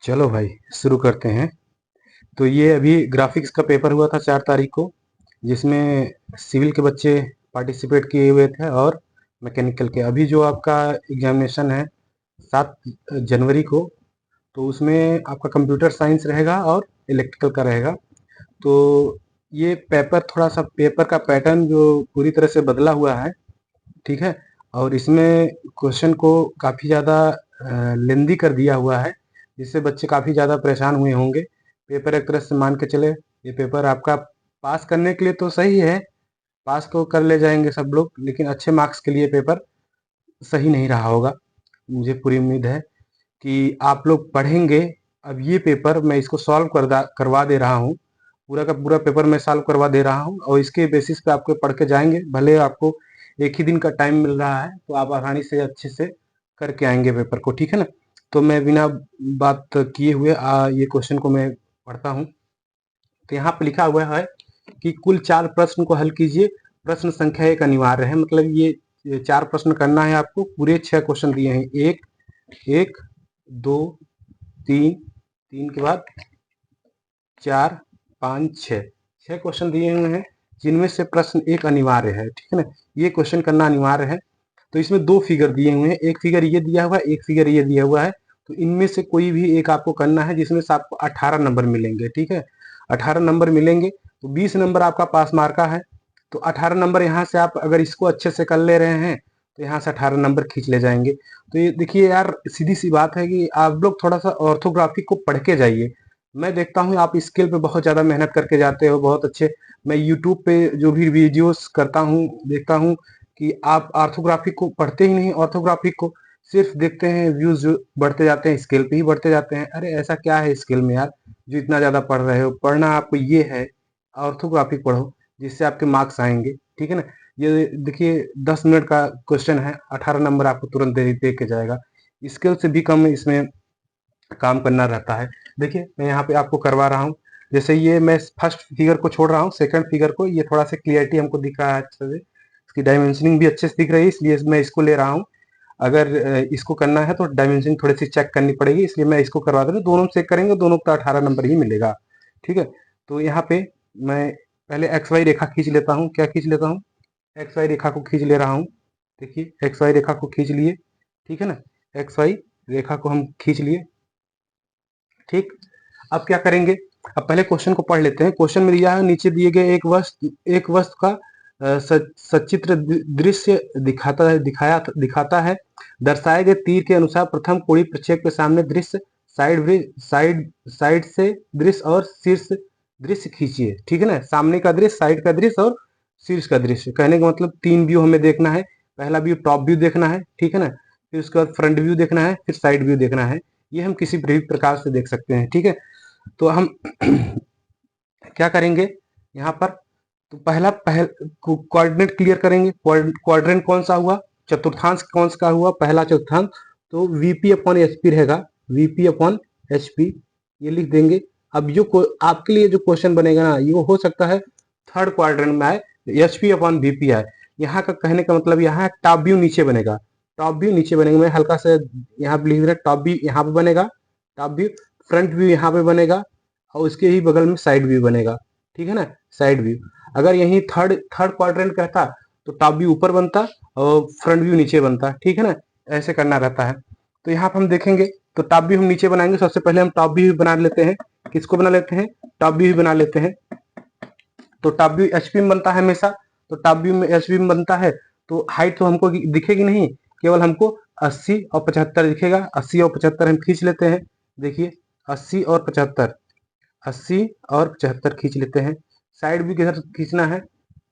चलो भाई, शुरू करते हैं। तो ये अभी ग्राफिक्स का पेपर हुआ था 4 तारीख को, जिसमें सिविल के बच्चे पार्टिसिपेट किए हुए थे और मैकेनिकल के। अभी जो आपका एग्जामिनेशन है 7 जनवरी को, तो उसमें आपका कंप्यूटर साइंस रहेगा और इलेक्ट्रिकल का रहेगा। तो ये पेपर थोड़ा सा, पेपर का पैटर्न जो पूरी तरह से बदला हुआ है, ठीक है। और इसमें क्वेश्चन को काफ़ी ज़्यादा लेंदी कर दिया हुआ है, जिससे बच्चे काफ़ी ज़्यादा परेशान हुए होंगे। पेपर एक तरह से मान के चले, ये पेपर आपका पास करने के लिए तो सही है, पास तो कर ले जाएंगे सब लोग, लेकिन अच्छे मार्क्स के लिए पेपर सही नहीं रहा होगा। मुझे पूरी उम्मीद है कि आप लोग पढ़ेंगे। अब ये पेपर मैं इसको सॉल्व करवा दे रहा हूँ, पूरा का पूरा पेपर मैं सॉल्व करवा दे रहा हूँ, और इसके बेसिस पे आपको पढ़ के जाएंगे। भले आपको एक ही दिन का टाइम मिल रहा है, तो आप आसानी से अच्छे से करके आएंगे पेपर को, ठीक है ना। तो मैं बिना बात किए हुए ये क्वेश्चन को मैं पढ़ता हूँ। तो यहाँ पे लिखा हुआ है कि कुल 4 प्रश्न को हल कीजिए। प्रश्न संख्या 1 अनिवार्य है, मतलब ये 4 प्रश्न करना है आपको। पूरे 6 क्वेश्चन दिए हैं, एक, एक, दो, तीन, तीन के बाद 4, 5, 6, 6 क्वेश्चन दिए हुए हैं, जिनमें से प्रश्न 1 अनिवार्य है, ठीक है ना। ये क्वेश्चन करना अनिवार्य है। तो इसमें 2 फिगर दिए हुए हैं, एक फिगर ये दिया हुआ है, एक फिगर ये दिया हुआ है। तो इनमें से कोई भी एक आपको करना है, जिसमें से आपको 18 नंबर मिलेंगे, ठीक है। 18 नंबर मिलेंगे, तो 20 नंबर आपका पास मार्का है। तो 18 नंबर यहाँ से आप अगर इसको अच्छे से कर ले रहे हैं, तो यहाँ से 18 नंबर खींच ले जाएंगे। तो ये देखिए यार, सीधी सी बात है कि आप लोग थोड़ा सा ऑर्थोग्राफी को पढ़ के जाइए। मैं देखता हूँ आप स्किल पे बहुत ज़्यादा मेहनत करके जाते हो, बहुत अच्छे। मैं यूट्यूब पे जो भी वीडियोस करता हूँ, देखता हूँ कि आप ऑर्थोग्राफी को पढ़ते ही नहीं, ऑर्थोग्राफी को सिर्फ देखते हैं, व्यूज बढ़ते जाते हैं, स्केल पे ही बढ़ते जाते हैं। अरे ऐसा क्या है स्केल में यार, जो इतना ज़्यादा पढ़ रहे हो? पढ़ना आपको ये है, ऑर्थोग्राफी पढ़ो, जिससे आपके मार्क्स आएंगे, ठीक है ना। ये देखिए 10 मिनट का क्वेश्चन है, 18 नंबर आपको तुरंत दे के जाएगा। स्केल से भी कम इसमें काम करना रहता है। देखिए मैं यहाँ पे आपको करवा रहा हूँ। जैसे ये मैं फर्स्ट फिगर को छोड़ रहा हूँ, सेकंड फिगर को, ये थोड़ा सा क्लियरिटी हमको दिख रहा है अच्छे से, इसकी डायमेंशनिंग भी अच्छे से दिख रही है, इसलिए मैं इसको ले रहा हूँ। अगर इसको करना है तो डायमेंशनिंग थोड़ी सी चेक करनी पड़ेगी, इसलिए मैं इसको करवा दे रहा हूँ। दोनों चेक करेंगे, दोनों का 18 नंबर ही मिलेगा, ठीक है। तो यहाँ पे मैं पहले एक्स वाई रेखा खींच लेता हूँ। क्या खींच लेता हूँ? एक्स वाई रेखा को खींच ले रहा हूँ। देखिए एक्स वाई रेखा को खींच लिए, ठीक है ना। एक्स वाई रेखा को हम खींच लिए, ठीक। अब क्या करेंगे? अब पहले क्वेश्चन को पढ़ लेते हैं। क्वेश्चन में दिया है, नीचे दिए गए एक वस्तु का सचित्र दृश्य दिखाता है। दर्शाए गए तीर के अनुसार प्रथम कोणीय प्रक्षेप के सामने दृश्य, साइड साइड से दृश्य और शीर्ष दृश्य खींचिए, ठीक है ना। सामने का दृश्य, साइड का दृश्य और शीर्ष का दृश्य। कहने का मतलब 3 व्यू हमें देखना है। पहला व्यू टॉप व्यू देखना है, ठीक है ना। फिर उसके बाद फ्रंट व्यू देखना है, फिर साइड व्यू देखना है। ये हम किसी भी प्रकार से देख सकते हैं, ठीक है। तो हम क्या करेंगे यहाँ पर? तो पहला कोऑर्डिनेट क्लियर करेंगे। क्वाड्रेंट कौन सा हुआ? चतुर्थांश कौन सा हुआ? पहला चतुर्थांश। तो वीपी अपॉन एचपी रहेगा, वीपी अपॉन एचपी, ये लिख देंगे। अब जो आपके लिए जो क्वेश्चन बनेगा ना, ये हो सकता है थर्ड क्वाड्रेंट में आए, एचपी अपॉन वीपी आए। यहाँ का कहने का मतलब यहाँ टॉप व्यू नीचे बनेगा, टॉप व्यू नीचे बनेगा। मैं हल्का से यहाँ पे लिख रहा, टॉप व्यू यहाँ पे बनेगा, टॉप व्यू। फ्रंट व्यू यहाँ पे बनेगा, और उसके ही बगल में साइड व्यू बनेगा, ठीक है ना, साइड व्यू। अगर यही थर्ड थर्ड क्वाड्रेंट कहता, तो टॉप व्यू ऊपर बनता और फ्रंट व्यू नीचे बनता, ठीक है ना। ऐसे करना रहता है। तो यहाँ पर हम देखेंगे, तो टॉप व्यू हम नीचे बनाएंगे। सबसे पहले हम टॉप व्यू बना लेते हैं। किसको बना लेते हैं? टॉप व्यू बना लेते हैं। तो टॉप व्यू एचपी में बनता है हमेशा। तो टॉप व्यू में एचपी में बनता है, तो हाइट तो हमको दिखेगी नहीं, केवल हमको 80 और 75 दिखेगा। 80 और 75 हम खींच लेते हैं। देखिए 80 और 75, 80 और 75 खींच लेते हैं। साइड व्यू किधर खींचना है?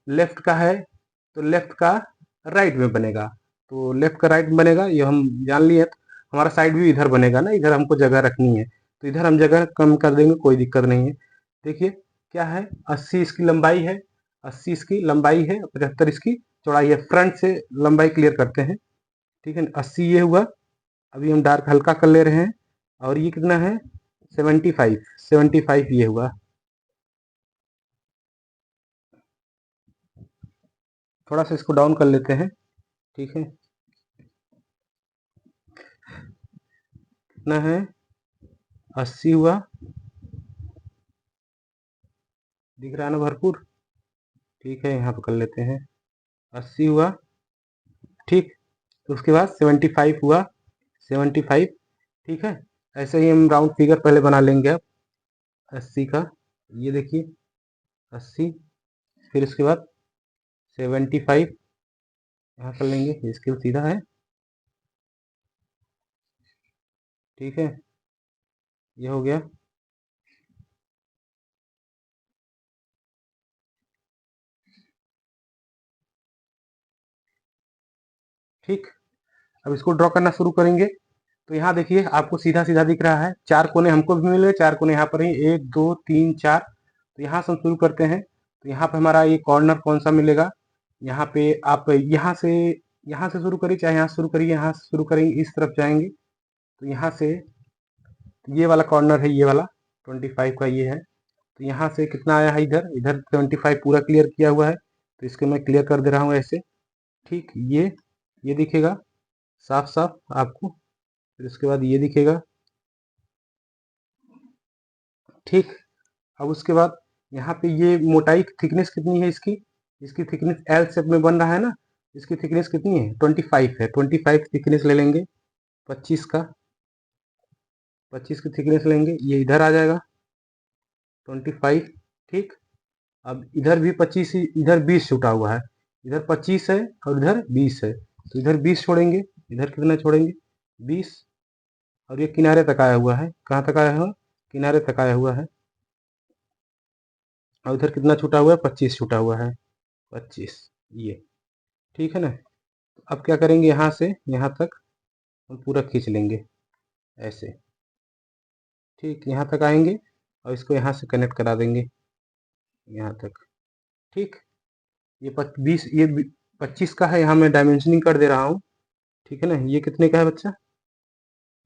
लेफ्ट का है, तो लेफ्ट का राइट में बनेगा। तो लेफ्ट का राइट में बनेगा, ये हम जान लिए। हमारा साइड व्यू इधर बनेगा ना, इधर हमको जगह रखनी है, तो इधर हम जगह कम कर देंगे, कोई दिक्कत नहीं है। देखिए क्या है, 80 इसकी लंबाई है, 80 इसकी लंबाई है, 75 इसकी चौड़ाई है। फ्रंट से लंबाई क्लियर करते हैं, ठीक है। 80 ये हुआ, अभी हम डार्क हल्का कर ले रहे हैं। और ये कितना है? 75, 75 ये हुआ। थोड़ा सा इसको डाउन कर लेते हैं, ठीक है। कितना है? 80 हुआ, दिख रहा है ना भरपूर। ठीक है, यहाँ पे कर लेते हैं 80 हुआ। ठीक, तो उसके बाद 75 हुआ, 75। ठीक है, ऐसे ही हम राउंड फिगर पहले बना लेंगे अब 80 का। ये देखिए 80, फिर उसके बाद 75 यहाँ कर लेंगे, इसके सीधा है। ठीक है, ये हो गया। ठीक, अब इसको ड्रॉ करना शुरू करेंगे। तो यहाँ देखिए आपको सीधा सीधा दिख रहा है, चार कोने हमको भी मिले, चार कोने यहाँ पर ही, 1 2 3 4। तो यहाँ से हम शुरू करते हैं। तो यहाँ पे हमारा ये कॉर्नर कौन सा मिलेगा, यहाँ पे आप यहाँ से शुरू करिए, चाहे यहाँ से शुरू करिए, यहाँ से शुरू करेंगे, इस तरफ जाएंगे तो यहाँ से ये वाला कॉर्नर है, ये वाला 25 का ये है। तो यहाँ से कितना आया है, इधर इधर 25 पूरा क्लियर किया हुआ है, तो इसको मैं क्लियर कर दे रहा हूँ ऐसे। ठीक, ये दिखेगा साफ साफ आपको, फिर उसके बाद ये दिखेगा। ठीक, अब उसके बाद यहाँ पे ये मोटाई थिकनेस कितनी है इसकी, इसकी थिकनेस एल शेप में बन रहा है ना, इसकी थिकनेस कितनी है 25 है, 25 थिकनेस ले लेंगे, 25 का, 25 की थिकनेस लेंगे, ये इधर आ जाएगा 25। ठीक, अब इधर भी 25 ही, इधर 20 छूटा हुआ है, इधर 25 है और इधर 20 है, तो इधर 20 छोड़ेंगे, इधर कितना छोड़ेंगे 20। और ये किनारे तक आया हुआ है, कहाँ तक आया हुआ, किनारे तक आया हुआ है। और इधर कितना छूटा हुआ है, 25 छूटा हुआ है, 25 ये। ठीक है ना, अब क्या करेंगे, यहाँ से यहाँ तक हम पूरा खींच लेंगे ऐसे। ठीक, यहाँ तक आएंगे और इसको यहाँ से कनेक्ट करा देंगे यहाँ तक। ठीक, ये 20, ये 25 का है, यहाँ मैं डायमेंशनिंग कर दे रहा हूँ। ठीक है ना, ये कितने का है बच्चा,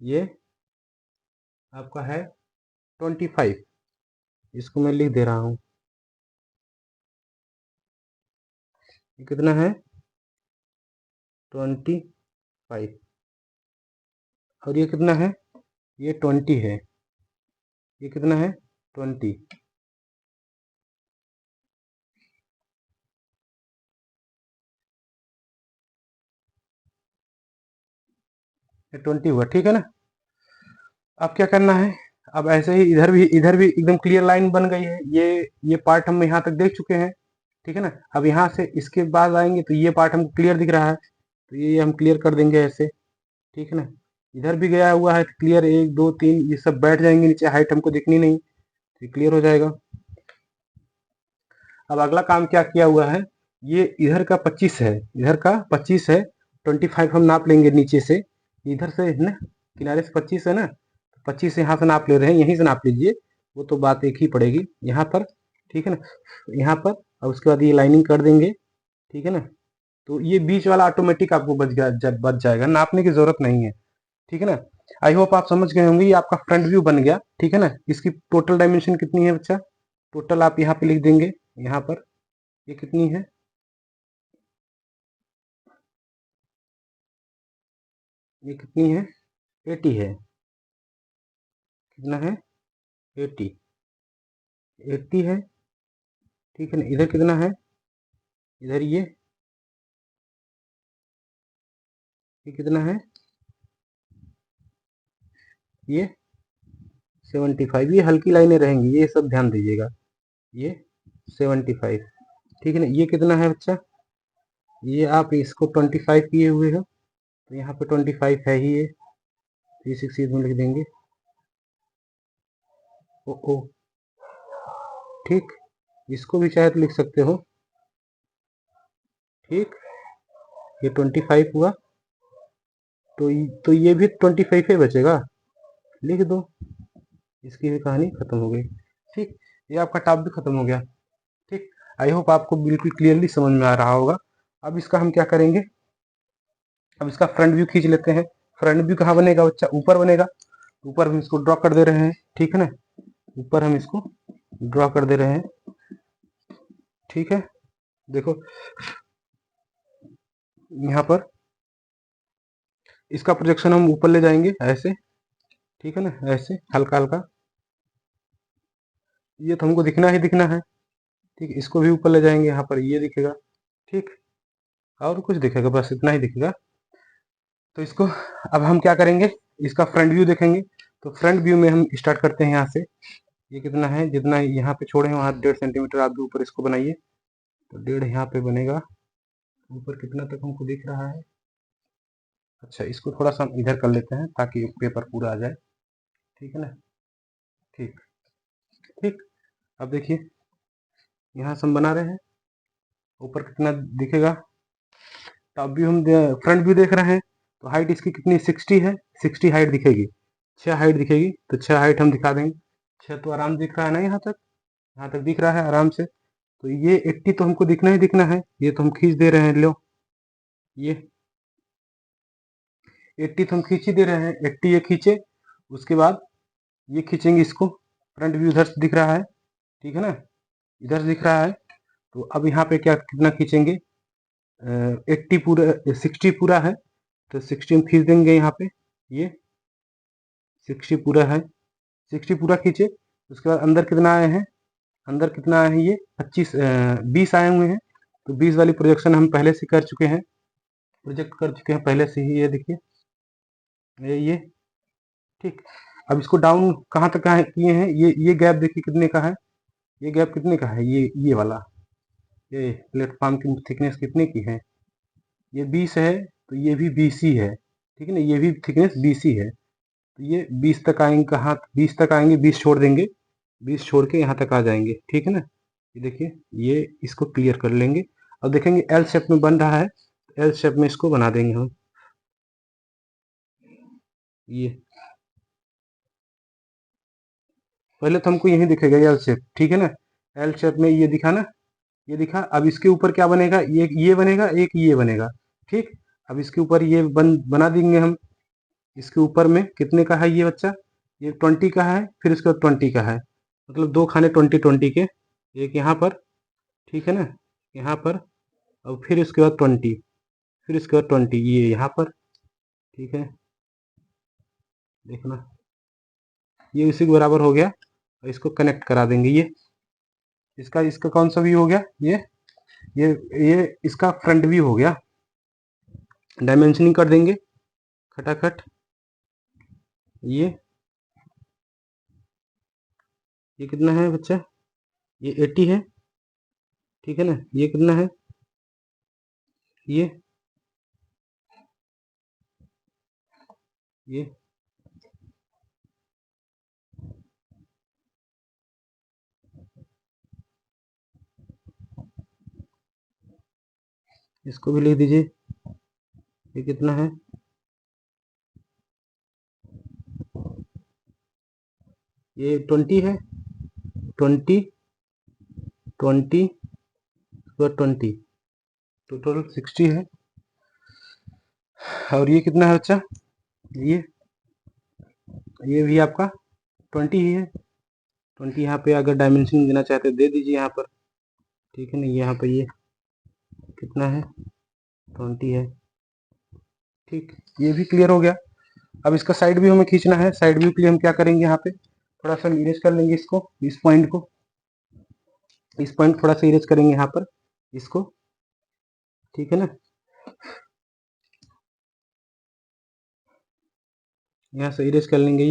ये आपका है 25, इसको मैं लिख दे रहा हूँ, ये कितना है 25। और ये कितना है, ये 20 है, ये कितना है 20। ये 20 हुआ। ठीक है ना, अब क्या करना है, अब ऐसे ही इधर भी एकदम क्लियर लाइन बन गई है, ये पार्ट हम यहाँ तक देख चुके हैं। ठीक है ना, अब यहाँ से इसके बाद आएंगे तो ये पार्ट हमको क्लियर दिख रहा है, तो ये हम क्लियर कर देंगे ऐसे। ठीक है ना, इधर भी गया हुआ है क्लियर, 1 2 3 ये सब बैठ जाएंगे नीचे, हाइट हमको दिखनी नहीं, तो क्लियर हो जाएगा। अब अगला काम क्या किया हुआ है, ये इधर का 25 है, इधर का 25 है, 25 हम नाप लेंगे नीचे से, इधर से है ना, किनारे से 25 है ना, 25 यहाँ से नाप ले रहे हैं, यहीं से नाप लीजिए, वो तो बात एक ही पड़ेगी यहाँ पर। ठीक है ना, यहाँ पर, और उसके बाद ये लाइनिंग कर देंगे। ठीक है ना, तो ये बीच वाला ऑटोमेटिक आपको बच जाएगा, नापने की जरूरत नहीं है। ठीक है ना, आई होप आप समझ गए होंगे, ये आपका फ्रंट व्यू बन गया। ठीक है ना, इसकी टोटल डायमेंशन कितनी है बच्चा, टोटल आप यहाँ पे लिख देंगे, यहाँ पर ये कितनी है, ये कितनी है 80 है, कितना है 80, 80 है। ठीक है ना, इधर कितना है, इधर ये कितना है, ये 75। ये हल्की लाइनें रहेंगी, ये सब ध्यान दीजिएगा, ये 75। ठीक है ना, ये कितना है बच्चा, ये आप इसको 25 किए हुए हो, तो यहाँ पे 25 है ही ये, 360 में लिख देंगे। ओ, ठीक, इसको भी चाहे तो लिख सकते हो। ठीक, ये 25 हुआ, तो ये भी 25 ही बचेगा, लिख दो, इसकी भी कहानी खत्म हो गई। ठीक, ये आपका टॉप भी खत्म हो गया। ठीक, आई होप आपको बिल्कुल क्लियरली समझ में आ रहा होगा। अब इसका हम क्या करेंगे, अब इसका फ्रंट व्यू खींच लेते हैं। फ्रंट व्यू कहाँ बनेगा बच्चा, ऊपर बनेगा, ऊपर हम इसको ड्रॉ कर दे रहे हैं। ठीक है ना, ऊपर हम इसको ड्रॉ कर दे रहे हैं। ठीक है, देखो यहाँ पर इसका प्रोजेक्शन हम ऊपर ले जाएंगे ऐसे। ठीक है ना, ऐसे हल्का हल्का। ये तो हमको दिखना ही दिखना है। ठीक, इसको भी ऊपर ले जाएंगे, यहाँ पर ये दिखेगा। ठीक, और कुछ दिखेगा, बस इतना ही दिखेगा। तो इसको अब हम क्या करेंगे, इसका फ्रंट व्यू देखेंगे। तो फ्रंट व्यू में हम स्टार्ट करते हैं यहाँ से। ये कितना है, जितना यहाँ पे छोड़े हैं वहाँ 1.5 सेंटीमीटर आप भी ऊपर इसको बनाइए। तो 1.5 यहाँ पे बनेगा। ऊपर कितना तक हमको दिख रहा है। अच्छा, इसको थोड़ा सा हम इधर कर लेते हैं ताकि पेपर पूरा आ जाए। ठीक है ना। ठीक। ठीक, अब देखिए यहाँ से हम बना रहे हैं, ऊपर कितना दिखेगा। तो अब भी हम फ्रंट व्यू देख रहे हैं। तो हाइट इसकी कितनी 60 है, 60 हाइट दिखेगी। 6 हाइट दिखेगी, तो 6 हाइट हम दिखा देंगे। 6 तो आराम दिख रहा है ना, यहाँ तक दिख रहा है आराम से। तो ये 80 तो हमको दिखना ही दिखना है, ये तो हम खींच दे रहे हैं। लो, ये 80 तो हम खींच ही दे रहे हैं। 80 ये खींचे, उसके बाद ये खींचेंगे इसको। फ्रंट व्यू इधर से दिख रहा है, ठीक है ना, इधर से दिख रहा है। तो अब यहाँ पे क्या कितना खींचेंगे, 80 पूरा, 60 पूरा है, तो 60 हम खींच देंगे यहाँ पे। ये 60 पूरा है, 60 पूरा खींचे। उसके बाद अंदर कितना आए हैं, अंदर कितना आए हैं, ये 20 आए हुए हैं। तो 20 वाली प्रोजेक्शन हम पहले से कर चुके हैं, प्रोजेक्ट कर चुके हैं पहले से ही। ये देखिए, ये ठीक। अब इसको डाउन कहाँ तक किए हैं, ये गैप देखिए कितने का है। ये गैप कितने का है, ये वाला, ये प्लेटफॉर्म की थिकनेस कितने की है, ये 20 है। तो ये भी 20 ही है, ठीक है ना, ये भी थिकनेस 20 ही है। तो ये 20 तक आएंगे, कहाँ 20 तक आएंगे, 20 छोड़ देंगे, 20 छोड़ के यहाँ तक आ जाएंगे। ठीक है ना, ये देखिए, ये इसको क्लियर कर लेंगे। अब देखेंगे एल शेप में बन रहा है, एल शेप में इसको बना देंगे हम। ये पहले तो हमको यही दिखेगा एल शेप, ठीक है ना, एल शेप में ये दिखा ना, ये दिखा। अब इसके ऊपर क्या बनेगा, ये बनेगा, एक ये बनेगा। ठीक, अब इसके ऊपर ये बना देंगे हम। इसके ऊपर में कितने का है ये बच्चा, ये 20 का है, फिर इसके बाद 20 का है, मतलब 2 खाने 20 20 के, एक यहाँ पर, ठीक है ना, यहाँ पर, और फिर इसके बाद 20, फिर इसके बाद 20 ये यहाँ पर। ठीक है, देखना, ये इसी के बराबर हो गया। और इसको कनेक्ट करा देंगे। ये इसका इसका कौन सा व्यू हो गया, ये ये इसका फ्रंट व्यू हो गया। डायमेंशनिंग कर देंगे खटाखट। ये कितना है बच्चा, ये 80 है, ठीक है ना। ये कितना है, ये इसको भी लिख दीजिए। ये कितना है, ये 20 है, 20 20 20, टोटल 60 है। और ये कितना है बच्चा, ये भी आपका 20 ही है। 20 यहाँ पे अगर डायमेंशन देना चाहते दे दीजिए यहाँ पर, ठीक है ना। यहाँ पे ये कितना है, 20 है। ठीक, ये भी क्लियर हो गया। अब इसका साइड व्यू हमें खींचना है। साइड व्यू के लिए हम क्या करेंगे, यहाँ पे थोड़ा सा इरेज कर लेंगे इसको, इस पॉइंट को, इस पॉइंट थोड़ा सा इरेज करेंगे यहाँ पर इसको, ठीक है ना। यहाँ से इरेज कर लेंगे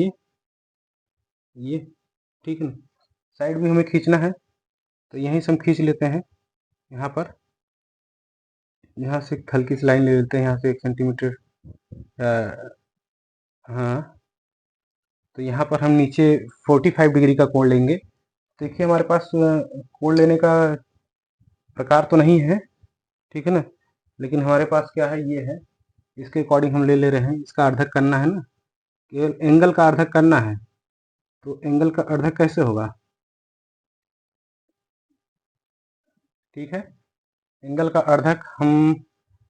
ये, ठीक है ना। साइड व्यू हमें खींचना है, तो यहीं से हम खींच लेते हैं। यहाँ पर, यहाँ से हल्की सी लाइन ले लेते हैं, यहाँ से 1 सेंटीमीटर। हाँ, तो यहाँ पर हम नीचे 45 डिग्री का कोण लेंगे। देखिए हमारे पास कोण लेने का प्रकार तो नहीं है, ठीक है ना, लेकिन हमारे पास क्या है, ये है, इसके अकॉर्डिंग हम ले रहे हैं। इसका अर्धक करना है ना, केवल एंगल का अर्धक करना है। तो एंगल का अर्धक कैसे होगा, ठीक है। एंगल का अर्धक हम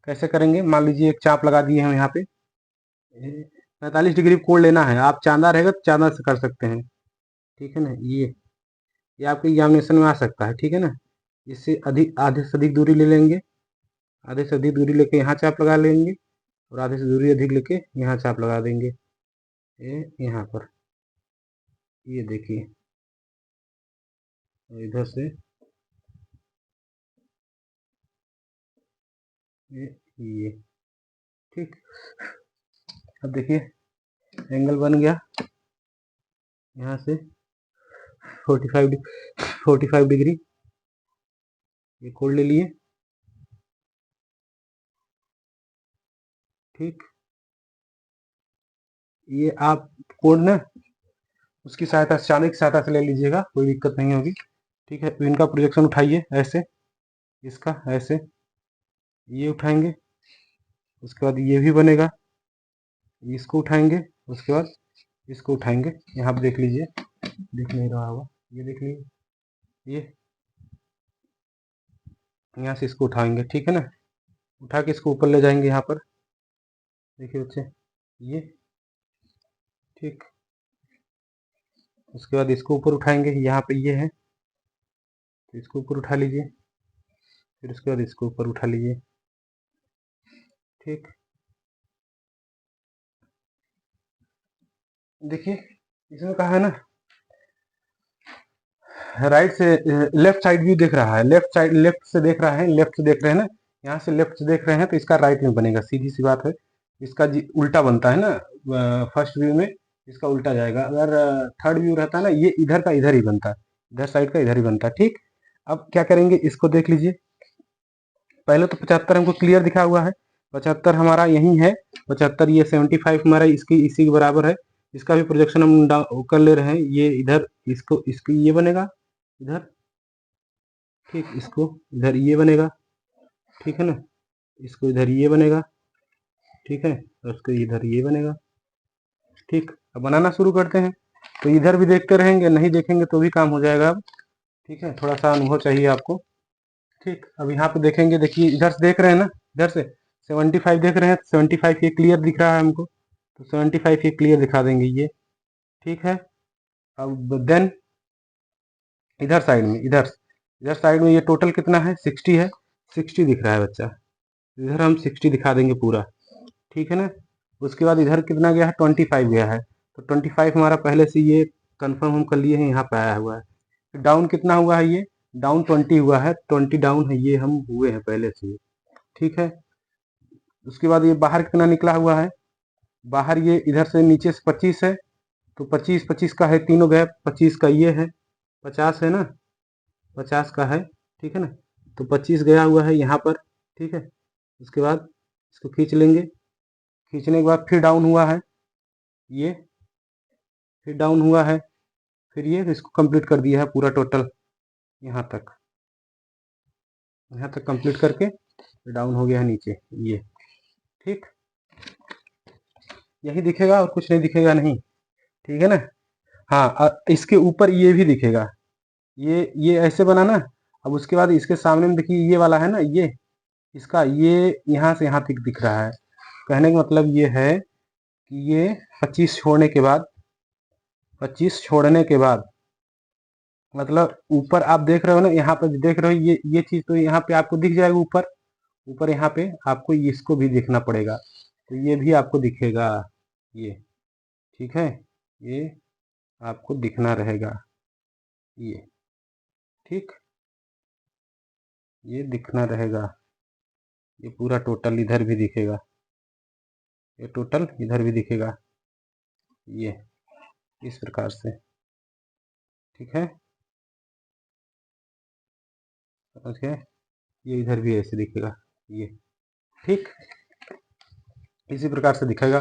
कैसे करेंगे, मान लीजिए एक चाप लगा दिए हम यहाँ पे, 45 डिग्री कोण लेना है। आप चांदा रहेगा तो चांदा से कर सकते हैं, ठीक है ना। ये आपके एग्जामिनेशन में आ सकता है, ठीक है ना। इससे अधिक, आधे से अधिक दूरी ले लेंगे, आधे से अधिक दूरी लेके यहाँ चाप लगा लेंगे, और आधे से दूरी अधिक लेके यहाँ चाप लगा देंगे। ये यहाँ पर ये देखिए, इधर से ये ठीक। अब देखिए एंगल बन गया यहाँ से 45 डिग्री, ये कोड ले लिए। ठीक, ये आप कोड ना उसकी सहायता से, चाणक्य की सहायता से ले लीजिएगा, कोई दिक्कत नहीं होगी। ठीक है, तो इनका प्रोजेक्शन उठाइए ऐसे, इसका ऐसे ये उठाएंगे, उसके बाद ये भी बनेगा, इसको उठाएंगे, उसके बाद इसको उठाएंगे। यहाँ पे देख लीजिए, दिख नहीं रहा होगा, ये देख लीजिए, ये यहाँ से इसको उठाएंगे। ठीक है ना, उठा के इसको ऊपर ले जाएंगे यहाँ पर, देखिए बच्चे ये। ठीक, उसके बाद इसको ऊपर उठाएंगे, यहाँ पे ये है तो इसको ऊपर उठा लीजिए, फिर उसके बाद इसको ऊपर उठा लीजिए। ठीक, देखिए इसमें कहा है ना राइट से लेफ्ट साइड व्यू देख रहा है, लेफ्ट साइड, लेफ्ट से देख रहा है, लेफ्ट से देख रहे हैं ना, यहाँ से लेफ्ट से देख रहे हैं तो इसका राइट में बनेगा, सीधी सी बात है। इसका उल्टा बनता है ना, फर्स्ट व्यू में इसका उल्टा जाएगा। अगर थर्ड व्यू रहता है ना, ये इधर का इधर ही बनता है, इधर साइड का इधर ही बनता है। ठीक, अब क्या करेंगे, इसको देख लीजिए। पहले तो 75 हमको क्लियर दिखा हुआ है, 75 हमारा यही है, 75 ये 75 हमारा इसकी इसी के बराबर है। इसका भी प्रोजेक्शन हम कर ले रहे हैं, ये इधर इसको इसकी ये बनेगा इधर। ठीक, इसको इधर ये बनेगा, ठीक है ना, इसको इधर ये बनेगा, ठीक है, और इसको इधर ये बनेगा। ठीक, अब बनाना शुरू करते हैं। तो इधर भी देखते रहेंगे, नहीं देखेंगे तो भी काम हो जाएगा अब। ठीक है, थोड़ा सा अनुभव चाहिए आपको। ठीक, अब यहाँ पे देखेंगे, देखिए इधर से देख रहे हैं ना, इधर से 75 देख रहे हैं, 75 ये क्लियर दिख रहा है हमको, तो 75 ये क्लियर दिखा देंगे ये। ठीक है, अब देन इधर साइड में, इधर साइड में ये टोटल कितना है, 60 है, 60 दिख रहा है बच्चा, इधर हम 60 दिखा देंगे पूरा। ठीक है ना, उसके बाद इधर कितना गया है, 25 गया है, तो 25 हमारा पहले से ये कंफर्म हम कर लिए हैं, यहाँ पे आया हुआ है। डाउन कितना हुआ है, ये डाउन 20 हुआ है, 20 डाउन है, ये हम हुए हैं पहले से ही। ठीक है, उसके बाद ये बाहर कितना निकला हुआ है, बाहर ये इधर से नीचे से 25 है, तो 25 25 का है, तीनों गए, 25 का ये है, 50 है ना, 50 का है। ठीक है ना, तो 25 गया हुआ है यहाँ पर। ठीक है, उसके बाद इसको खींच लेंगे, खींचने के बाद फिर डाउन हुआ है ये, फिर डाउन हुआ है, फिर ये, इसको कंप्लीट कर दिया है पूरा टोटल, यहाँ तक कंप्लीट करके डाउन हो गया है नीचे ये। ठीक, यही दिखेगा और कुछ नहीं दिखेगा, नहीं। ठीक है ना, हाँ, इसके ऊपर ये भी दिखेगा, ये ऐसे बना ना। अब उसके बाद इसके सामने में देखिए ये वाला है ना, ये इसका ये यहाँ से यहाँ तक दिख रहा है। कहने का मतलब ये है कि ये 25 छोड़ने के बाद, 25 छोड़ने के बाद मतलब ऊपर आप देख रहे हो ना, यहाँ पर देख रहे हो ये चीज, तो यहाँ पे आपको दिख जाएगा ऊपर, ऊपर यहाँ पे आपको इसको भी देखना पड़ेगा, तो ये भी आपको दिखेगा ये। ठीक है, ये आपको दिखना रहेगा ये। ठीक, ये दिखना रहेगा, ये पूरा टोटल इधर भी दिखेगा, ये टोटल इधर भी दिखेगा ये, इस प्रकार से। ठीक है, समझ गए, ये इधर भी ऐसे दिखेगा ये। ठीक, इसी प्रकार से दिखेगा।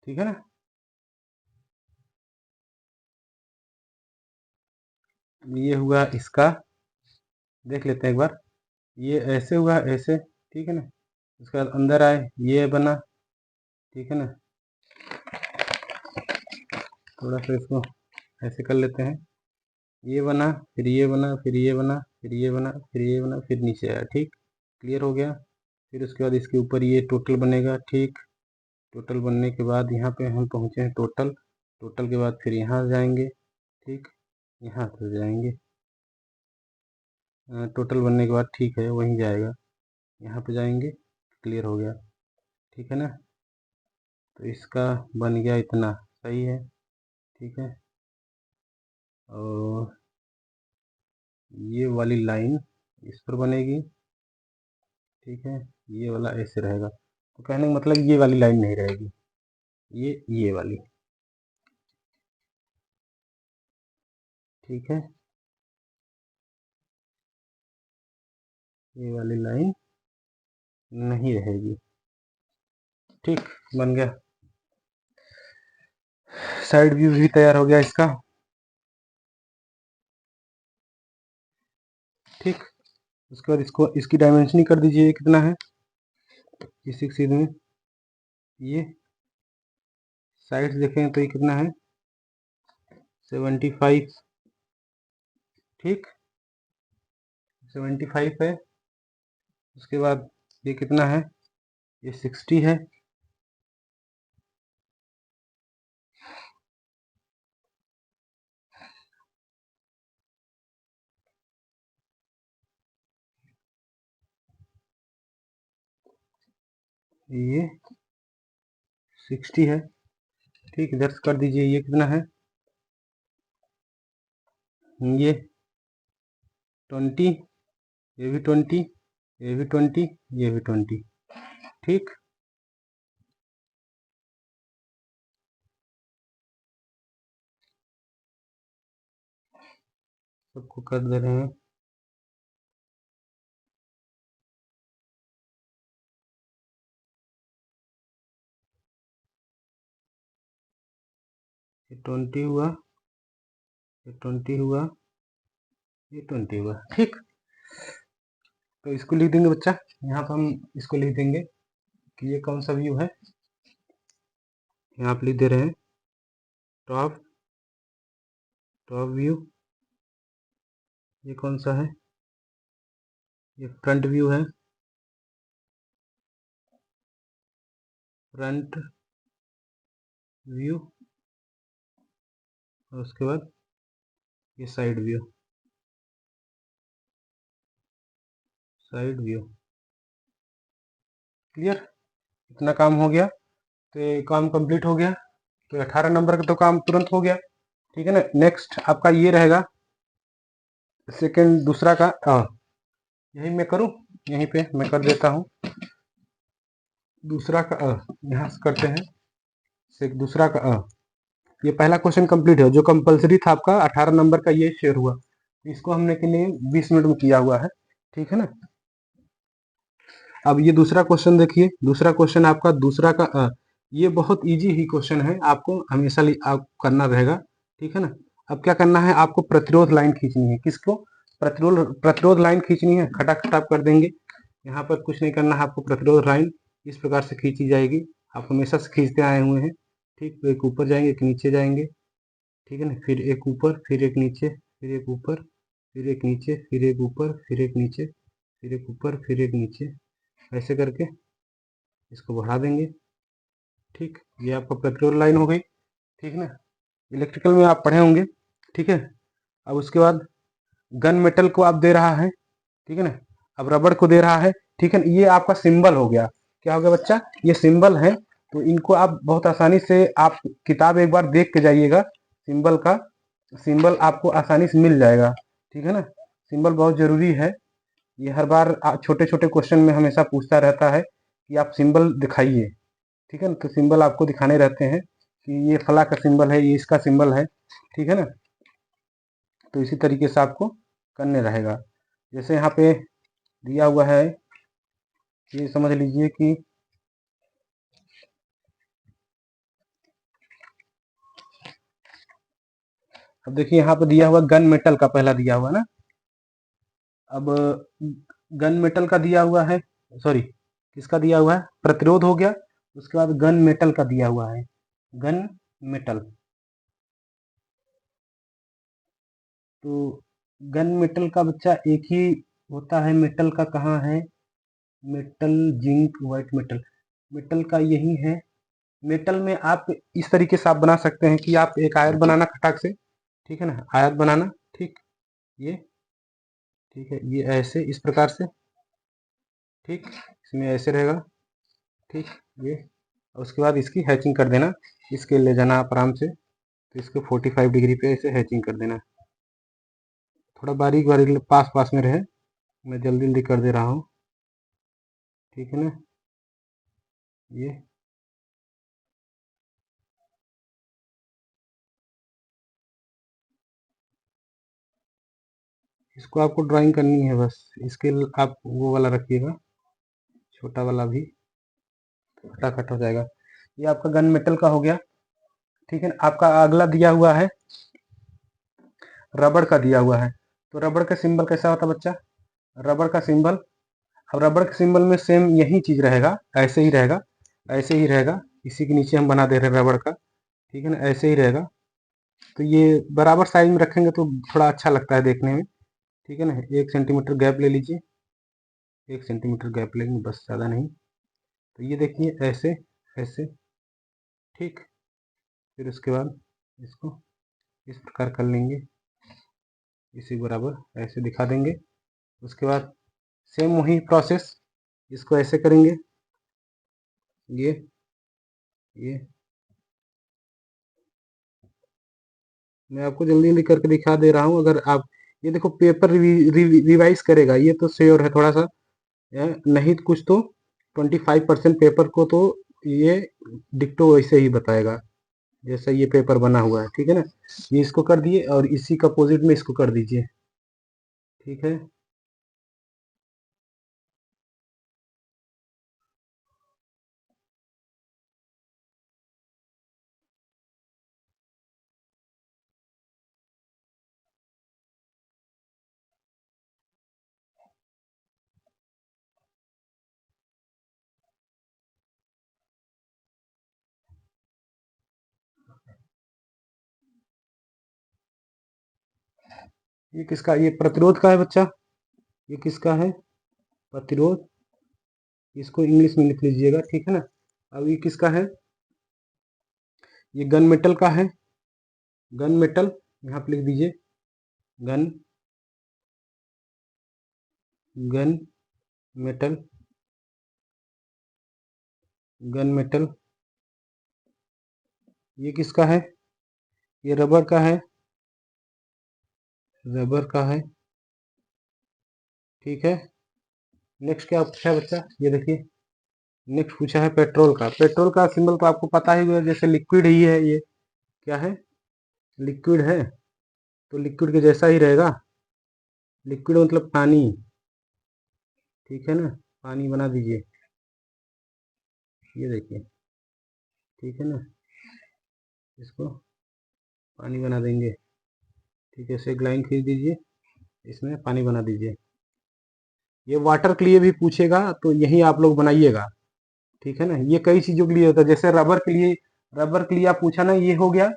ठीक है ना, ये हुआ इसका, देख लेते हैं एक बार, ये ऐसे हुआ ऐसे। ठीक है ना, उसके बाद अंदर आए, ये बना। ठीक है ना, थोड़ा सा इसको ऐसे कर लेते हैं, ये बना, फिर ये बना, फिर ये बना, फिर ये बना, फिर ये बना, फिर नीचे आया। ठीक, क्लियर हो गया। फिर उसके बाद इसके ऊपर ये टोटल बनेगा। ठीक, टोटल बनने के बाद यहाँ पे हम पहुँचे हैं टोटल, टोटल के बाद फिर यहाँ जाएंगे। ठीक, यहाँ से जाएंगे, टोटल बनने के बाद ठीक है वहीं जाएगा, यहाँ पे जाएंगे, क्लियर हो गया। ठीक है ना, तो इसका बन गया इतना सही है, ठीक है। और ये वाली लाइन इस पर बनेगी, ठीक है। ये वाला ऐसे रहेगा, तो कहने का मतलब ये वाली लाइन नहीं रहेगी, ये वाली, ठीक है। ये वाली लाइन नहीं रहेगी, ठीक, बन गया। साइड व्यू भी तैयार हो गया इसका, ठीक। उसके बाद इसको इसकी डायमेंशनिंग कर दीजिए, कितना है इसी सीध में। ये साइड देखें तो ये कितना है 75, ठीक, 75 है। उसके बाद ये कितना है, ये 60 है, ये 60 है, ठीक। इधर से कर दीजिए, ये कितना है, ये 20, ये भी 20, ये भी 20, ये भी 20, ठीक। सबको कर दे रहे हैं, ये 20 हुआ, ये 20 हुआ, ये 20 हुआ, ठीक। तो इसको लिख देंगे बच्चा, यहाँ पर हम इसको लिख देंगे कि ये कौन सा व्यू है। यहाँ आप लिख दे रहे हैं टॉप, टॉप व्यू। ये कौन सा है, ये फ्रंट व्यू है, फ्रंट व्यू। और उसके बाद ये side view, side view, clear. इतना काम हो गया, तो ये काम कंप्लीट हो गया। तो 18 नंबर का तो काम तुरंत हो गया, ठीक है ना। नेक्स्ट आपका ये रहेगा सेकंड, दूसरा का यही मैं करूं, यहीं पे मैं कर देता हूं। दूसरा का यहाँ से करते हैं, दूसरा का ये पहला क्वेश्चन कंप्लीट है, जो कंपलसरी था आपका 18 नंबर का, ये शेयर हुआ। इसको हमने के लिए 20 मिनट में किया हुआ है, ठीक है ना। अब ये दूसरा क्वेश्चन देखिए, दूसरा क्वेश्चन आपका दूसरा का ये बहुत इजी ही क्वेश्चन है, आपको हमेशा आप करना रहेगा, ठीक है ना। अब क्या करना है, आपको प्रतिरोध लाइन खींचनी है। किसको, प्रतिरोध लाइन खींचनी है, खटाखट आप कर देंगे। यहाँ पर कुछ नहीं करना है आपको, प्रतिरोध लाइन इस प्रकार से खींची जाएगी, आप हमेशा से खींचते आए हुए हैं, ठीक। तो एक ऊपर जाएंगे, एक नीचे जाएंगे, ठीक है ना। फिर एक ऊपर, फिर एक नीचे, फिर एक ऊपर, फिर एक नीचे, फिर एक ऊपर, फिर एक नीचे, फिर एक ऊपर, फिर एक नीचे, ऐसे करके इसको बढ़ा देंगे, ठीक। ये आपका प्रतिरोध लाइन हो गई, ठीक ना। इलेक्ट्रिकल में आप पढ़े होंगे, ठीक है। अब उसके बाद गन मेटल को आप दे रहा है, ठीक है ना। अब रबड़ को दे रहा है, ठीक है ना। ये आपका सिंबल हो गया, क्या हो गया बच्चा, ये सिंबल है। तो इनको आप बहुत आसानी से, आप किताब एक बार देख के जाइएगा, सिंबल का, सिंबल आपको आसानी से मिल जाएगा, ठीक है ना। सिंबल बहुत जरूरी है, ये हर बार छोटे छोटे क्वेश्चन में हमेशा पूछता रहता है कि आप सिंबल दिखाइए, ठीक है ना। तो सिंबल आपको दिखाने रहते हैं कि ये फला का सिंबल है, ये इसका सिंबल है, ठीक है ना। तो इसी तरीके से आपको करने रहेगा। जैसे यहाँ पे दिया हुआ है, ये समझ लीजिए कि अब देखिए यहाँ पे दिया हुआ गन मेटल का पहला दिया हुआ ना। अब गन मेटल का दिया हुआ है, सॉरी किसका दिया हुआ है, प्रतिरोध हो गया। उसके बाद गन मेटल का दिया हुआ है, गन मेटल। तो गन मेटल का बच्चा एक ही होता है, मेटल का कहाँ है, metal zinc white metal, metal का यही है। मेटल में आप इस तरीके से आप बना सकते हैं कि आप एक आयत बनाना खटाक से, ठीक है ना, आयत बनाना, ठीक। ये ठीक है, ये ऐसे इस प्रकार से, ठीक, इसमें ऐसे रहेगा, ठीक। ये उसके बाद इसकी हैचिंग कर देना, इसके ले जाना आप आराम से। तो इसको 45 डिग्री पे ऐसे हैचिंग कर देना। थोड़ा बारीक बारीक पास पास में रहे, मैं जल्दी जल्दी कर दे रहा हूँ, ठीक है ना। ये इसको आपको ड्राइंग करनी है बस। इसके आप वो वाला रखिएगा, छोटा वाला भी फटाफट हो जाएगा। ये आपका गन मेटल का हो गया, ठीक है। आपका अगला दिया हुआ है रबड़ का दिया हुआ है। तो रबड़ का सिंबल कैसा होता है बच्चा? रबड़ का सिंबल, अब रबड़ के सिंबल में सेम यही चीज रहेगा, ऐसे ही रहेगा, ऐसे ही रहेगा। इसी के नीचे हम बना दे रहे हैं रबड़ का, ठीक है ना, ऐसे ही रहेगा। तो ये बराबर साइज में रखेंगे तो थोड़ा अच्छा लगता है देखने में, ठीक है ना। 1 सेंटीमीटर गैप ले लीजिए, 1 सेंटीमीटर गैप लेंगे बस, ज़्यादा नहीं। तो ये देखिए ऐसे ऐसे, ठीक। फिर उसके बाद इसको इस प्रकार कर लेंगे, इसी बराबर ऐसे दिखा देंगे। उसके बाद सेम वही प्रोसेस, इसको ऐसे करेंगे, ये मैं आपको जल्दी जल्दी करके दिखा दे रहा हूँ। अगर आप ये देखो पेपर रिवाइज करेगा ये तो श्योर है थोड़ा सा, नहीं तो कुछ तो 25% पेपर को तो ये डिक्टो वैसे ही बताएगा जैसा ये पेपर बना हुआ है, ठीक है ना। ये इसको कर दिए और इसी का अपोजिट में इसको कर दीजिए, ठीक है। ये किसका, ये प्रतिरोध का है बच्चा, ये किसका है? प्रतिरोध। इसको इंग्लिश में लिख लीजिएगा, ठीक है ना। अब ये किसका है? ये गन मेटल का है, गन मेटल यहाँ पे लिख दीजिए, gun gun metal, gun metal. ये किसका है? ये रबर का है, रबर का है, ठीक है। नेक्स्ट क्या पूछा है बच्चा, ये देखिए नेक्स्ट पूछा है पेट्रोल का। पेट्रोल का सिंबल तो आपको पता ही है, जैसे लिक्विड ही है ये, क्या है? लिक्विड है, तो लिक्विड के जैसा ही रहेगा। लिक्विड मतलब पानी, ठीक है ना, पानी बना दीजिए, ये देखिए, ठीक है ना। इसको पानी बना देंगे, ठीक है। इसे एक लाइन खींच दीजिए, इसमें पानी बना दीजिए। ये वाटर के लिए भी पूछेगा तो यही आप लोग बनाइएगा, ठीक है ना। ये कई चीजों के लिए होता है, जैसे रबर के लिए, रबर के लिए आप पूछा ना, ये हो गया।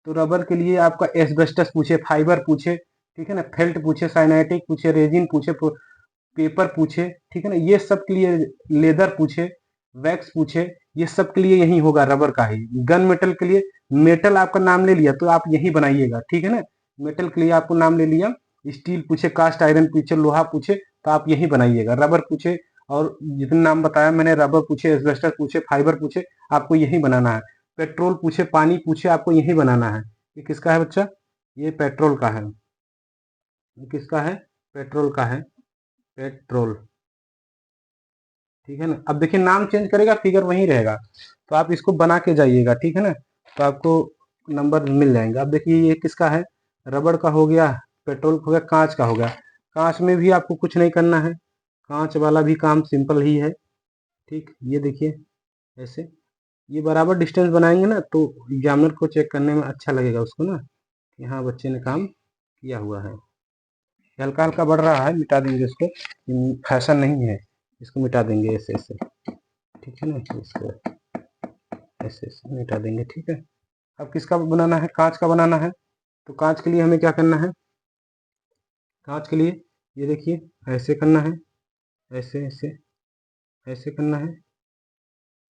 तो रबर के लिए आपका एस्बेस्टस पूछे, फाइबर पूछे, ठीक है ना, फेल्ट पूछे, साइनाइटिक पूछे, रेजिन पूछे, पेपर पूछे, ठीक है ना, ये सब के लिए, लेदर पूछे, वैक्स पूछे, ये सब के लिए यही होगा रबर का ही। गन मेटल के लिए, मेटल आपका नाम ले लिया तो आप यही बनाइएगा, ठीक है ना। मेटल के लिए आपको नाम ले लिया, स्टील पूछे, कास्ट आयरन पूछे, लोहा पूछे, तो आप यही बनाइएगा। रबर पूछे और जितने नाम बताया मैंने, रबर पूछे, एस्बेस्टस पूछे, फाइबर पूछे, आपको यही बनाना है। पेट्रोल पूछे, पानी पूछे, आपको यही बनाना है। ये किसका है बच्चा? ये पेट्रोल का है। ये किसका है? पेट्रोल का है, पेट्रोल, ठीक है ना। अब देखिए नाम चेंज करेगा, फिगर वही रहेगा, तो आप इसको बना के जाइएगा, ठीक है ना। तो आपको नंबर मिल जाएंगे। अब देखिए ये किसका है? रबड़ का हो गया, पेट्रोल का हो गया, कांच का हो गया। कांच में भी आपको कुछ नहीं करना है, कांच वाला भी काम सिंपल ही है, ठीक। ये देखिए ऐसे, ये बराबर डिस्टेंस बनाएंगे ना तो एग्जामिनर को चेक करने में अच्छा लगेगा उसको ना, कि हाँ बच्चे ने काम किया हुआ है। हल्का हल्का बढ़ रहा है, मिटा देंगे इसको, फैशन नहीं है, इसको मिटा देंगे ऐसे ऐसे, ठीक है ना। इसको ऐसे ऐसे मिटा देंगे, ठीक है। अब किसका बनाना है? कांच का बनाना है। तो कांच के लिए हमें क्या करना है? कांच के लिए ये देखिए ऐसे करना है, ऐसे ऐसे, ऐसे करना है,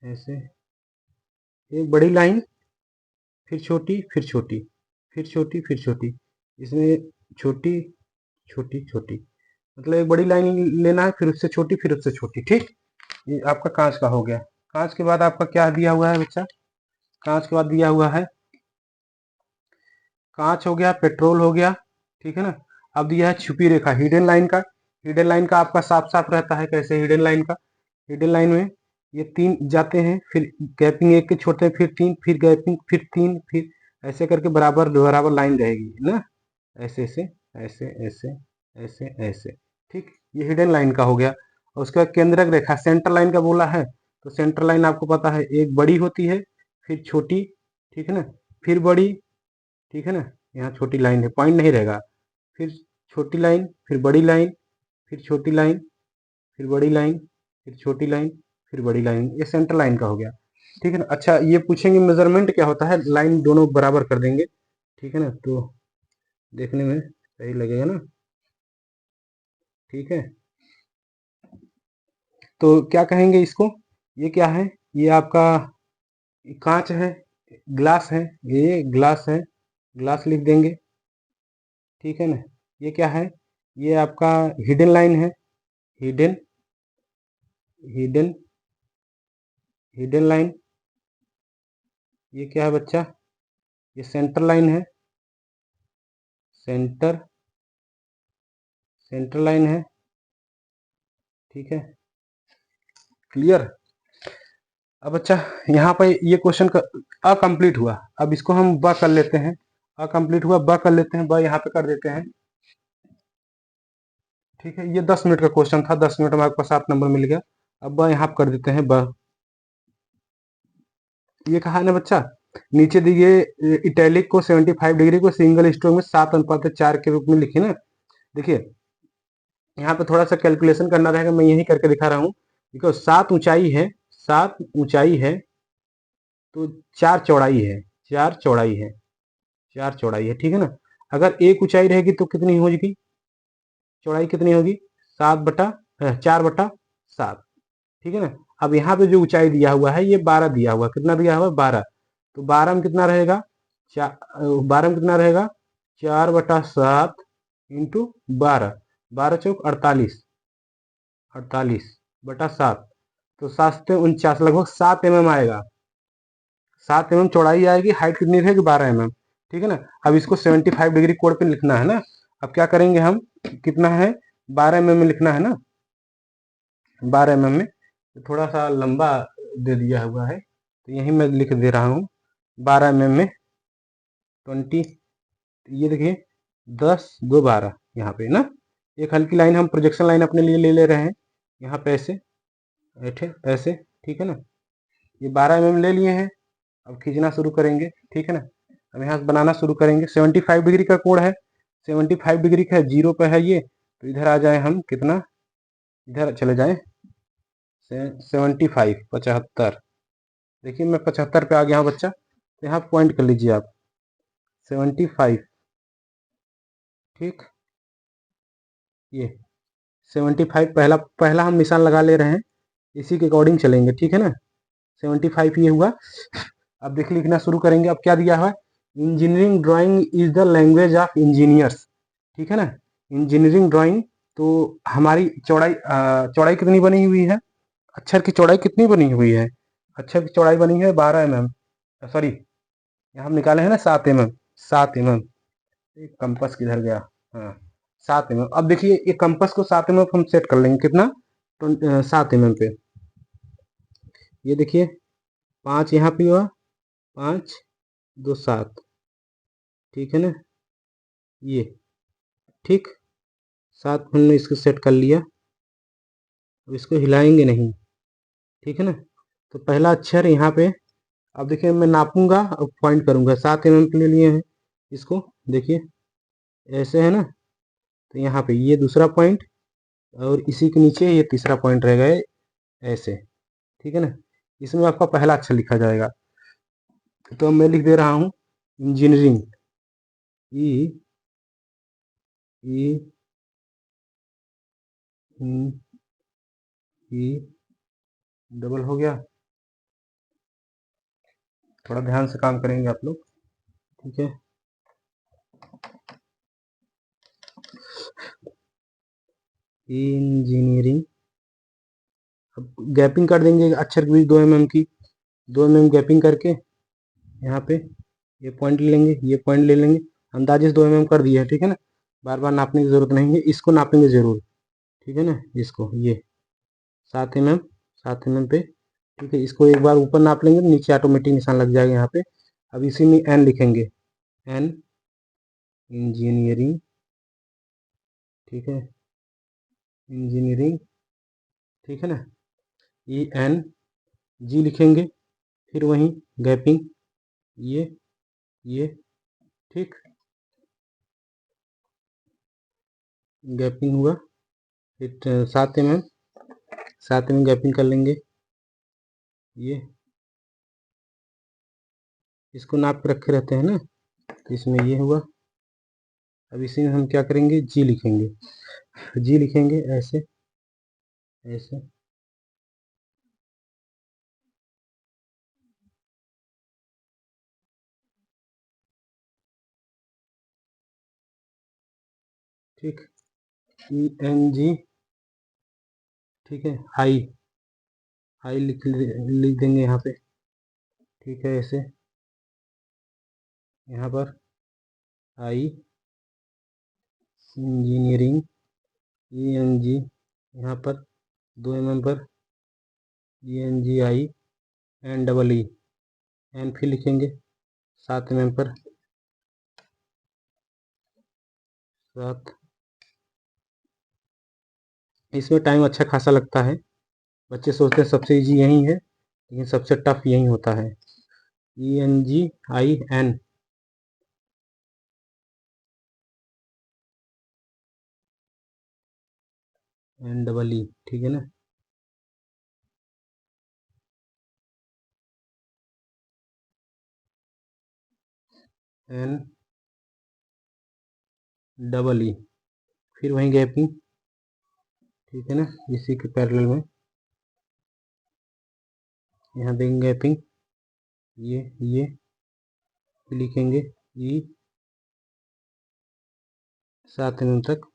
ऐसे, एक बड़ी लाइन, फिर छोटी, फिर छोटी, फिर छोटी, फिर छोटी, इसमें छोटी, छोटी, छोटी, मतलब एक बड़ी लाइन लेना है, फिर उससे छोटी, फिर उससे छोटी, ठीक। ये आपका कांच का हो गया। कांच के बाद आपका क्या दिया हुआ है बच्चा? कांच के बाद दिया हुआ है, कांच हो गया, पेट्रोल हो गया, ठीक है ना। अब दिया है छुपी रेखा, हिडन लाइन का। हिडन लाइन का आपका साफ साफ रहता है, कैसे हिडन लाइन का, हिडन लाइन में ये तीन जाते हैं, फिर गैपिंग एक के छोड़ते हैं, फिर तीन, फिर गैपिंग, फिर तीन, फिर ऐसे करके बराबर बराबर लाइन रहेगी ना, ऐसे ऐसे ऐसे ऐसे ऐसे ऐसे, ठीक। ये हिडन लाइन का हो गया। और उसके बाद केंद्रक रेखा, सेंटर लाइन का बोला है, तो सेंटर लाइन आपको पता है एक बड़ी होती है, फिर छोटी, ठीक है ना, फिर बड़ी, ठीक है ना। यहाँ छोटी लाइन है, पॉइंट नहीं रहेगा, फिर छोटी लाइन, फिर बड़ी लाइन, फिर छोटी लाइन, फिर बड़ी लाइन, फिर छोटी लाइन, फिर बड़ी लाइन, ये सेंटर लाइन का हो गया, ठीक है ना। अच्छा, ये पूछेंगे मेजरमेंट क्या होता है, लाइन दोनों बराबर कर देंगे, ठीक है ना, तो देखने में सही लगेगा ना, ठीक है। तो क्या कहेंगे इसको, ये क्या है, ये आपका कांच है, ग्लास है, ये ग्लास है, ग्लास लिख देंगे, ठीक है ना। ये क्या है, ये आपका हिडन लाइन है, हिडन, हिडन, हिडन लाइन। ये क्या है बच्चा, ये सेंटर लाइन है, सेंटर, सेंटर लाइन है, ठीक है, क्लियर। अब अच्छा, यहाँ पे ये क्वेश्चन का अकम्प्लीट हुआ, अब इसको हम ब कर लेते हैं, अकम्प्लीट हुआ, ब कर लेते हैं, ब यहाँ पे कर देते हैं, ठीक है। ये 10 मिनट का क्वेश्चन था, 10 मिनट में आपको 7 नंबर मिल गया। अब ब यहाँ पे कर देते हैं, ब ये कहा है ना बच्चा, नीचे दिए इटैलिक को 75 डिग्री को सिंगल स्ट्रोक में 7:4 के रूप में लिखे ना। देखिए यहाँ पे थोड़ा सा कैलकुलेशन करना रहेगा, मैं यही करके दिखा रहा हूँ। देखो 7 ऊंचाई है, 7 ऊंचाई है, तो 4 चौड़ाई है, 4 चौड़ाई है, 4 चौड़ाई है, ठीक है ना। अगर एक ऊंचाई रहेगी तो कितनी होगी, चौड़ाई कितनी होगी, 4/7, ठीक है ना। अब यहाँ पे जो ऊंचाई दिया हुआ है ये 12 दिया हुआ, कितना दिया हुआ है, 12, तो 12 में कितना रहेगा, 12 में कितना रहेगा, 4/7 इंटू 12, 12×4 = 48, 48/7, तो 7×49 लगभग 7 mm आएगा, 7 mm चौड़ाई आएगी, हाइट कितनी रहेगी, 12 mm, ठीक है ना। अब इसको 75 डिग्री कोण पे लिखना है ना। अब क्या करेंगे हम, कितना है, 12 mm में लिखना है ना, 12 mm में, थोड़ा सा लंबा दे दिया हुआ है, तो यही मैं लिख दे रहा हूँ, 12 mm में 20, ये देखिए 10, 2, 12, यहाँ पे ना एक हल्की लाइन हम प्रोजेक्शन लाइन अपने लिए ले ले रहे हैं, यहाँ पे ऐसे ऐठे ऐसे, ठीक है ना। ये 12 mm ले लिए हैं, अब खींचना शुरू करेंगे, ठीक है ना। अब यहाँ से बनाना शुरू करेंगे, 75 डिग्री का कोण है, 75 डिग्री का है, 0 पे है ये, तो इधर आ जाए हम, कितना, इधर चले जाए, 75, 75, देखिए मैं 75 पे आ गया हूँ बच्चा, तो यहाँ पॉइंट कर लीजिए आप, 75, ठीक, ये 75 पहला पहला हम निशान लगा ले रहे हैं, इसी के अकॉर्डिंग चलेंगे, ठीक है ना। 75 ये हुआ। अब देखिए लिखना शुरू करेंगे, अब क्या दिया हुआ है, engineering drawing is the language of engineers, ठीक है ना। इंजीनियरिंग ड्राइंग, तो हमारी चौड़ाई चौड़ाई कितनी बनी हुई है, अक्षर की चौड़ाई कितनी बनी हुई है, अक्षर की चौड़ाई बनी है 12 mm, सॉरी यहाँ हम निकाले हैं ना 7 mm, 7 mm, एक कंपास किधर गया, हाँ 7 mm। अब देखिए ये कंपास को 7 mm हम सेट कर लेंगे, कितना, 7 mm पे, ये देखिए 5 यहाँ पे हुआ, 5, 2, 7, ठीक है ना, ये, ठीक, 7 हमने इसको सेट कर लिया, अब इसको हिलाएंगे नहीं, ठीक है ना। तो पहला अक्षर यहाँ पे, अब देखिए मैं नापूंगा, अब पॉइंट करूंगा, 7 mm के लिए लिए हैं इसको, देखिए ऐसे है ना, तो यहाँ पे ये दूसरा पॉइंट, और इसी के नीचे ये तीसरा पॉइंट रह गए, ऐसे, ठीक है ना। इसमें आपका पहला अक्षर लिखा जाएगा, तो मैं लिख दे रहा हूँ इंजीनियरिंग, ई, ई, ई, डबल हो गया, थोड़ा ध्यान से काम करेंगे आप लोग, ठीक है। इंजीनियरिंग, अब गैपिंग कर देंगे अक्षर के बीच 2 mm की, 2 mm गैपिंग करके, यहाँ पे ये पॉइंट ले लेंगे, ये पॉइंट ले लेंगे, अंदाजे से 2 mm कर दिया है, ठीक है ना। बार बार नापने की जरूरत नहीं है, इसको नापेंगे जरूर, ठीक है ना। इसको ये 7 mm, 7 mm पे, ठीक है। इसको एक बार ऊपर नाप लेंगे, नीचे ऑटोमेटिक निशान लग जाएगा यहाँ पे। अब इसी में एन लिखेंगे, एन इंजीनियरिंग, ठीक है, इंजीनियरिंग, ठीक है ना। ई एन जी लिखेंगे, फिर वहीं गैपिंग, ये ठीक, गैपिंग हुआ, फिर 7 mm, 7 mm गैपिंग कर लेंगे, ये इसको नाप के रखे रहते हैं ना, तो इसमें ये हुआ। अब इसी में हम क्या करेंगे, जी लिखेंगे, जी लिखेंगे ऐसे, ऐसे, ठीक, ई एन जी, ठीक है। हाई, हाई लिख देंगे यहाँ पे, ठीक है, ऐसे, यहाँ पर आई इंजीनियरिंग, ई एन जी, यहाँ पर 2 mm पर ई N G I, N double E, N फिर लिखेंगे 7 mm पर, 7। इसमें टाइम अच्छा खासा लगता है, बच्चे सोचते हैं सबसे इजी यही है, लेकिन सबसे टफ यही होता है। E N G I N, N double E, ठीक है ना। एन डबल ई, फिर वहीं गैपिंग, ठीक है ना, इसी के पैरेलल में यहाँ देंगे गैपिंग, ये लिखेंगे ई 7 mm तक,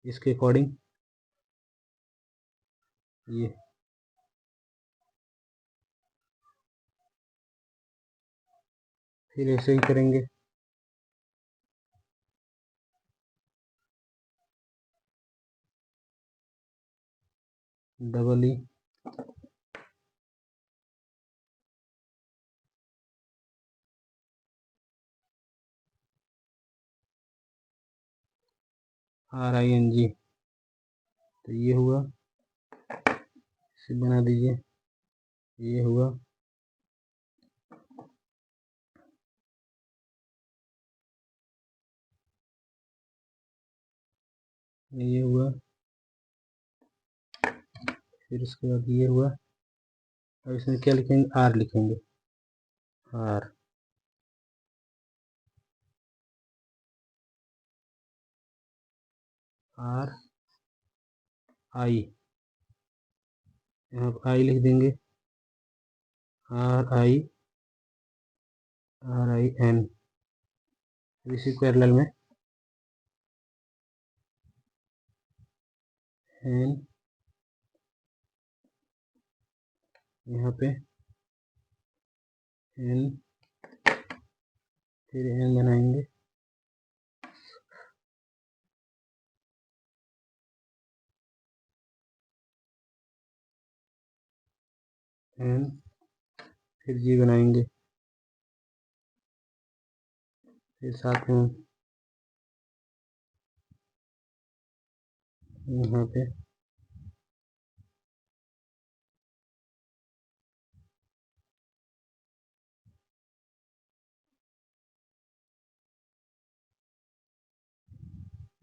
इसके अकॉर्डिंग ये, फिर ऐसे ही करेंगे, double E, R I N G, तो ये हुआ, इसे बना दीजिए, ये हुआ, ये हुआ, फिर उसके बाद ये हुआ। अब इसमें क्या लिखेंगे, आर लिखेंगे, आर, आर आई, यहाँ पर आई लिख देंगे, R I, R I N, इसी पैरेलल में एन, यहाँ पे एन, फिर एन बनाएंगे, एन, फिर जी बनाएंगे, फिर साथ में यहाँ पे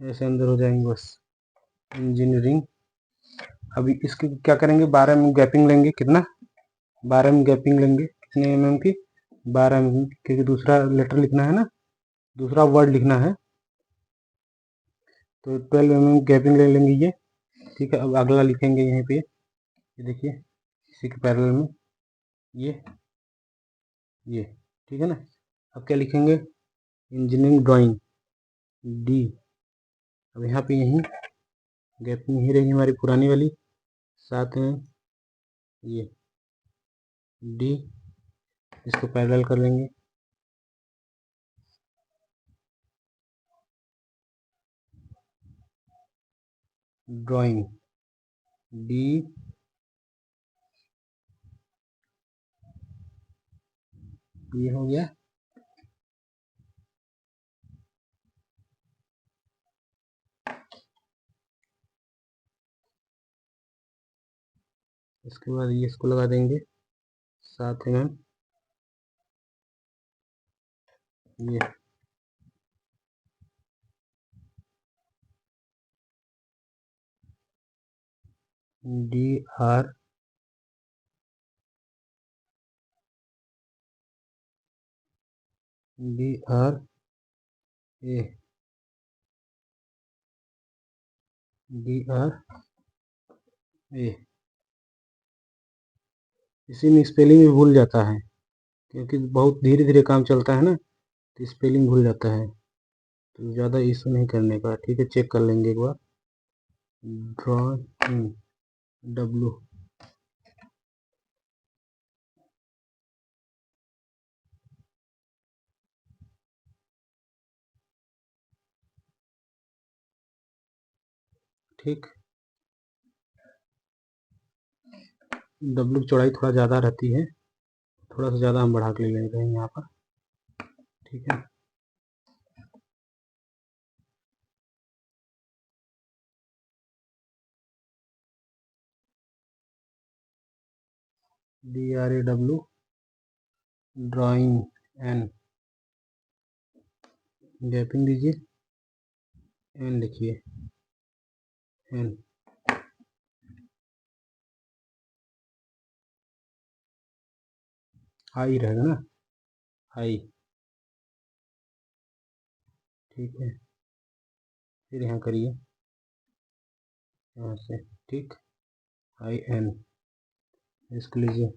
ऐसे अंदर हो जाएंगे बस, इंजीनियरिंग। अभी इसकी क्या करेंगे, 12 mm गैपिंग लेंगे, कितना, 12 mm गैपिंग लेंगे, कितने mm की, 12 mm, क्योंकि दूसरा लेटर लिखना है ना, दूसरा वर्ड लिखना है, तो 12 mm गैपिंग ले लेंगे ये, ठीक है। अब अगला लिखेंगे यहीं पे, ये देखिए, इसी के पैरेलल में ये ठीक है ना। अब क्या लिखेंगे, इंजीनियरिंग ड्राइंग, डी। अब यहाँ पे यहीं गैपिंग ही रहेगी हमारी पुरानी वाली, साथ में ये डी, इसको पैरेलल कर लेंगे। ड्राइंग डी ये हो गया। इसके बाद ये इसको लगा देंगे 7 mm। ये D R D R A D R A. इसी में स्पेलिंग भी भूल जाता है क्योंकि बहुत धीरे धीरे काम चलता है ना, तो स्पेलिंग भूल जाता है। तो ज़्यादा इशू नहीं करने का, ठीक है। चेक कर लेंगे एक बार। ड्राइंग डब्लू ठीक। डब्लू की चौड़ाई थोड़ा ज़्यादा रहती है, थोड़ा सा ज़्यादा हम बढ़ा के ले रहे हैं यहाँ पर, ठीक है। DRAW ड्राइंग एन गैपिंग दीजिए, एन लिखिए, एन हाई रहेगा ना, हाई, ठीक है। फिर यहाँ करिए, यहाँ से, ठीक। हाई एन इसको लीजिए,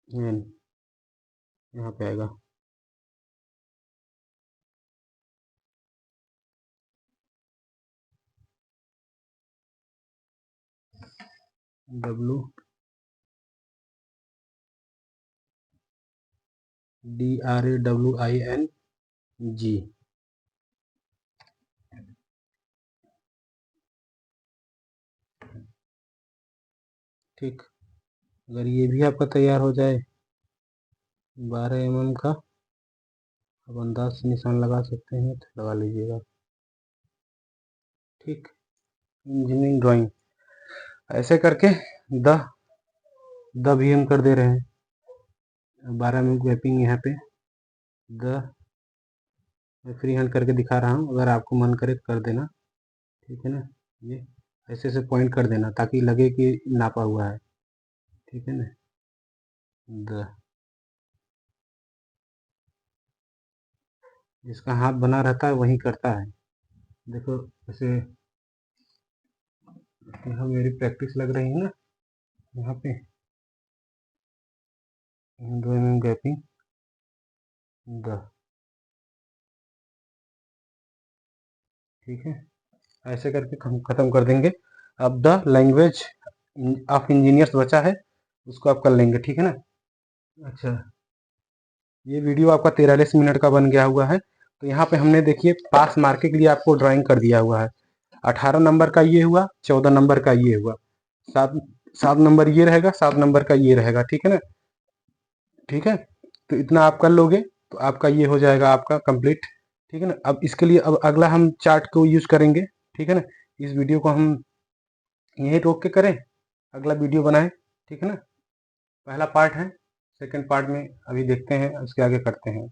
एन यहाँ पे आएगा, डब्लू DRAWING ठीक। अगर ये भी आपका तैयार हो जाए 12 mm का, अब अंदाज से निशान लगा सकते हैं तो लगा लीजिएगा, ठीक। इंजीनियरिंग ड्राइंग ऐसे करके द भी हम कर दे रहे हैं। 12 mm गैपिंग यहाँ पे द मैं फ्री हैंड करके दिखा रहा हूँ, अगर आपको मन करे तो कर देना, ठीक है ना। ये ऐसे ऐसे पॉइंट कर देना ताकि लगे कि नापा हुआ है, ठीक है ना। द जिसका हाथ बना रहता है वही करता है। देखो ऐसे यहाँ मेरी प्रैक्टिस लग रही है ना, यहाँ पे 2 mm गैपिंग द, ठीक है। ऐसे करके हम खत्म कर देंगे। अब द लैंग्वेज ऑफ इंजीनियर्स बचा है, उसको आप कर लेंगे, ठीक है ना। अच्छा, ये वीडियो आपका 43 मिनट का बन गया हुआ है। तो यहाँ पे हमने देखिए पास मार्के के लिए आपको ड्राइंग कर दिया हुआ है। 18 नंबर का ये हुआ, 14 नंबर का ये हुआ, 7 नंबर ये रहेगा, 7 नंबर का ये रहेगा, ठीक है ना। ठीक है, तो इतना आप कर लोगे तो आपका ये हो जाएगा आपका कंप्लीट, ठीक है ना। अब इसके लिए अब अगला हम चार्ट को यूज करेंगे, ठीक है ना। इस वीडियो को हम यहीं रोक के करें, अगला वीडियो बनाएं, ठीक है ना। पहला पार्ट है, सेकंड पार्ट में अभी देखते हैं, उसके आगे करते हैं।